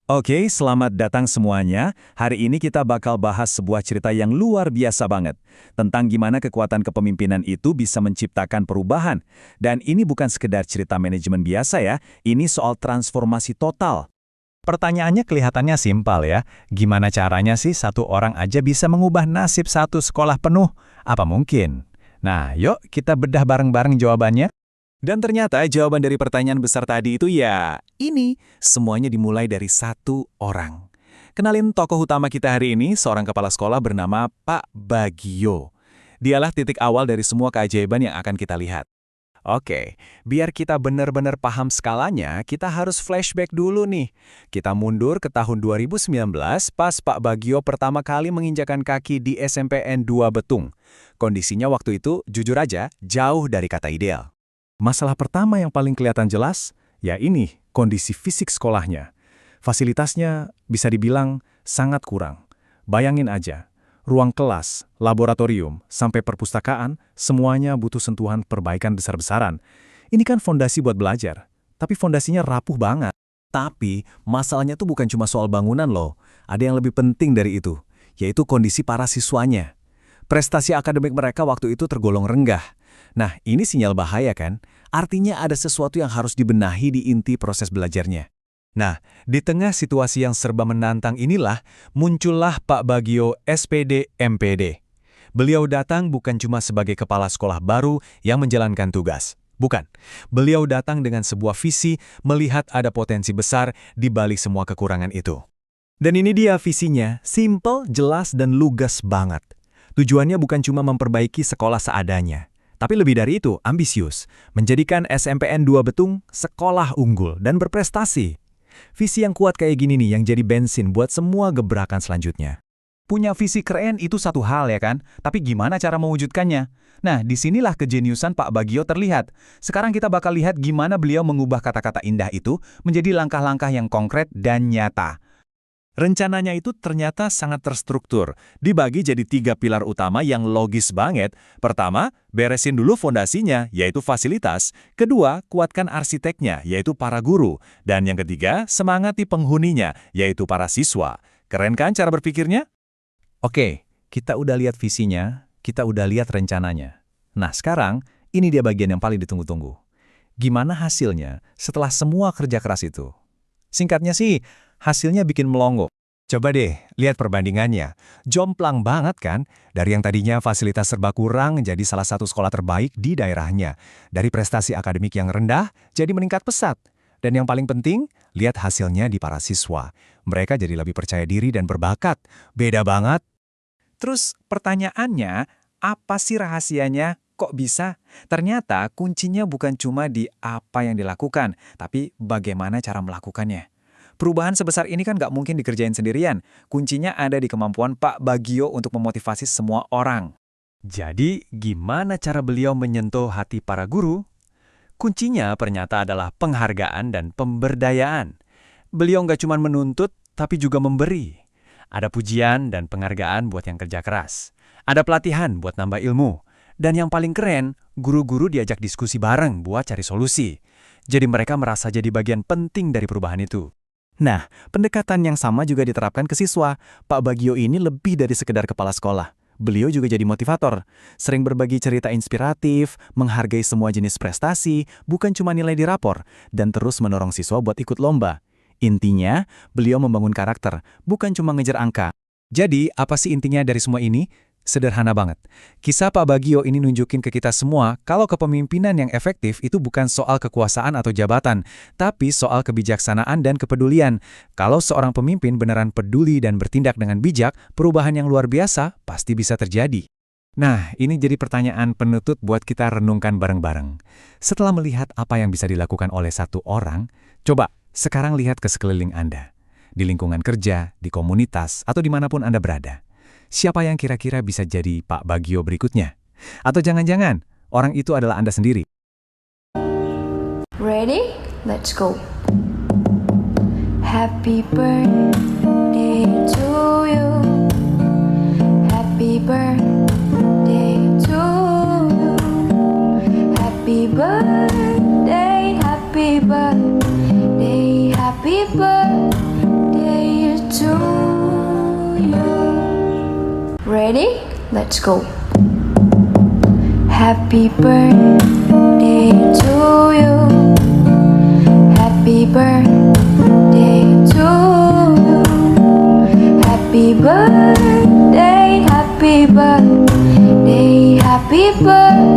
Oke, selamat datang semuanya. Hari ini kita bakal bahas sebuah cerita yang luar biasa banget. Tentang gimana kekuatan kepemimpinan itu bisa menciptakan perubahan. Dan ini bukan sekedar cerita manajemen biasa ya, ini soal transformasi total. Pertanyaannya kelihatannya simpel ya. Gimana caranya sih satu orang aja bisa mengubah nasib satu sekolah penuh? Apa mungkin? Nah, yuk kita bedah bareng-bareng jawabannya. Dan ternyata jawaban dari pertanyaan besar tadi itu ya, ini semuanya dimulai dari satu orang. Kenalin tokoh utama kita hari ini, seorang kepala sekolah bernama Pak Bagio. Dialah titik awal dari semua keajaiban yang akan kita lihat. Oke, biar kita benar-benar paham skalanya, kita harus flashback dulu nih. Kita mundur ke tahun 2019 pas Pak Bagio pertama kali menginjakan kaki di SMPN 2 Betung. Kondisinya waktu itu, jujur aja, jauh dari kata ideal. Masalah pertama yang paling kelihatan jelas, ya ini, kondisi fisik sekolahnya. Fasilitasnya bisa dibilang sangat kurang. Bayangin aja, ruang kelas, laboratorium, sampai perpustakaan, semuanya butuh sentuhan perbaikan besar-besaran. Ini kan fondasi buat belajar, tapi fondasinya rapuh banget. Tapi, masalahnya tuh bukan cuma soal bangunan loh. Ada yang lebih penting dari itu, yaitu kondisi para siswanya. Prestasi akademik mereka waktu itu tergolong rendah. Nah, ini sinyal bahaya kan? Artinya ada sesuatu yang harus dibenahi di inti proses belajarnya. Nah, di tengah situasi yang serba menantang inilah, muncullah Pak Bagio SPD MPD. Beliau datang bukan cuma sebagai kepala sekolah baru yang menjalankan tugas. Bukan. Beliau datang dengan sebuah visi melihat ada potensi besar di balik semua kekurangan itu. Dan ini dia visinya, simple, jelas, dan lugas banget. Tujuannya bukan cuma memperbaiki sekolah seadanya. Tapi lebih dari itu, ambisius, menjadikan SMPN 2 Betung sekolah unggul dan berprestasi. Visi yang kuat kayak gini nih yang jadi bensin buat semua gebrakan selanjutnya. Punya visi keren itu satu hal ya kan, tapi gimana cara mewujudkannya? Nah, disinilah kejeniusan Pak Bagio terlihat. Sekarang kita bakal lihat gimana beliau mengubah kata-kata indah itu menjadi langkah-langkah yang konkret dan nyata. Rencananya itu ternyata sangat terstruktur, dibagi jadi 3 pilar utama yang logis banget. Pertama, beresin dulu fondasinya, yaitu fasilitas. Kedua, kuatkan arsiteknya, yaitu para guru. Dan yang ketiga, semangati penghuninya, yaitu para siswa. Keren kan cara berpikirnya? Oke, kita udah lihat visinya, kita udah lihat rencananya. Nah sekarang, ini dia bagian yang paling ditunggu-tunggu. Gimana hasilnya setelah semua kerja keras itu? Singkatnya sih, hasilnya bikin melongo. Coba deh, lihat perbandingannya. Jomplang banget kan? Dari yang tadinya fasilitas serba kurang jadi salah satu sekolah terbaik di daerahnya. Dari prestasi akademik yang rendah, jadi meningkat pesat. Dan yang paling penting, lihat hasilnya di para siswa. Mereka jadi lebih percaya diri dan berbakat. Beda banget. Terus pertanyaannya, apa sih rahasianya? Kok bisa? Ternyata kuncinya bukan cuma di apa yang dilakukan, tapi bagaimana cara melakukannya. Perubahan sebesar ini kan nggak mungkin dikerjain sendirian. Kuncinya ada di kemampuan Pak Bagio untuk memotivasi semua orang. Jadi, gimana cara beliau menyentuh hati para guru? Kuncinya ternyata adalah penghargaan dan pemberdayaan. Beliau nggak cuma menuntut, tapi juga memberi. Ada pujian dan penghargaan buat yang kerja keras. Ada pelatihan buat nambah ilmu. Dan yang paling keren, guru-guru diajak diskusi bareng buat cari solusi. Jadi mereka merasa jadi bagian penting dari perubahan itu. Nah, pendekatan yang sama juga diterapkan ke siswa. Pak Bagio ini lebih dari sekedar kepala sekolah. Beliau juga jadi motivator. Sering berbagi cerita inspiratif, menghargai semua jenis prestasi, bukan cuma nilai di rapor, dan terus mendorong siswa buat ikut lomba. Intinya, beliau membangun karakter, bukan cuma ngejar angka. Jadi, apa sih intinya dari semua ini? Sederhana banget. Kisah Pak Bagio ini nunjukin ke kita semua kalau kepemimpinan yang efektif itu bukan soal kekuasaan atau jabatan, tapi soal kebijaksanaan dan kepedulian. Kalau seorang pemimpin beneran peduli dan bertindak dengan bijak, perubahan yang luar biasa pasti bisa terjadi. Nah, ini jadi pertanyaan penutup buat kita renungkan bareng-bareng. Setelah melihat apa yang bisa dilakukan oleh satu orang, coba sekarang lihat ke sekeliling Anda. Di lingkungan kerja, di komunitas, atau dimanapun Anda berada. Siapa yang kira-kira bisa jadi Pak Bagio berikutnya? Atau jangan-jangan orang itu adalah Anda sendiri? Ready? Let's go. Happy birthday to you. Happy birthday to you. Happy birthday, happy birthday, happy birthday. Ready? Let's go. Happy birthday to you. Happy birthday to you. Happy birthday, happy birthday, happy birthday.